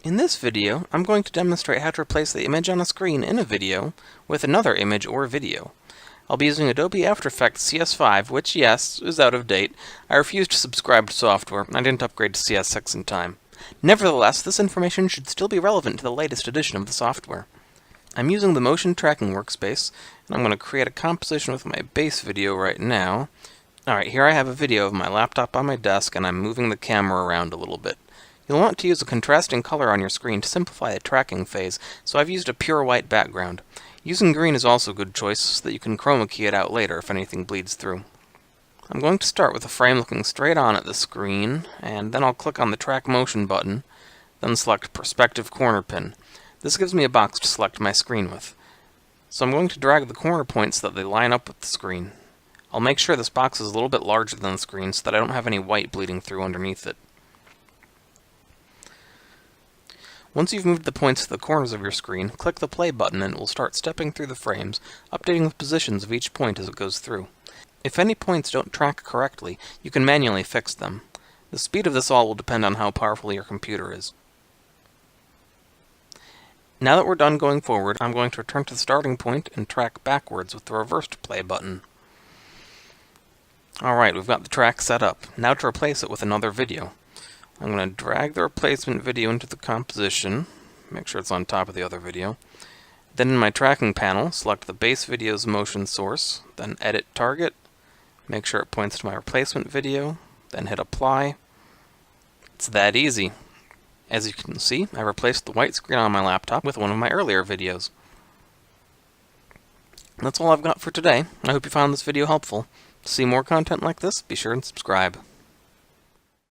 In this video, I'm going to demonstrate how to replace the image on a screen in a video with another image or video. I'll be using Adobe After Effects CS5, which, yes, is out of date. I refused to subscribe to software, and I didn't upgrade to CS6 in time. Nevertheless, this information should still be relevant to the latest edition of the software. I'm using the motion tracking workspace, and I'm going to create a composition with my base video right now. Alright, here I have a video of my laptop on my desk, and I'm moving the camera around a little bit. You'll want to use a contrasting color on your screen to simplify the tracking phase, so I've used a pure white background. Using green is also a good choice, so that you can chroma key it out later if anything bleeds through. I'm going to start with a frame looking straight on at the screen, and then I'll click on the Track Motion button, then select Perspective Corner Pin. This gives me a box to select my screen with. So I'm going to drag the corner points so that they line up with the screen. I'll make sure this box is a little bit larger than the screen so that I don't have any white bleeding through underneath it. Once you've moved the points to the corners of your screen, click the play button and it will start stepping through the frames, updating the positions of each point as it goes through. If any points don't track correctly, you can manually fix them. The speed of this all will depend on how powerful your computer is. Now that we're done going forward, I'm going to return to the starting point and track backwards with the reversed play button. Alright, we've got the track set up. Now to replace it with another video. I'm going to drag the replacement video into the composition, make sure it's on top of the other video. Then in my tracking panel, select the base video's motion source, then edit target, make sure it points to my replacement video, then hit apply. It's that easy. As you can see, I replaced the white screen on my laptop with one of my earlier videos. That's all I've got for today. I hope you found this video helpful. To see more content like this, be sure and subscribe.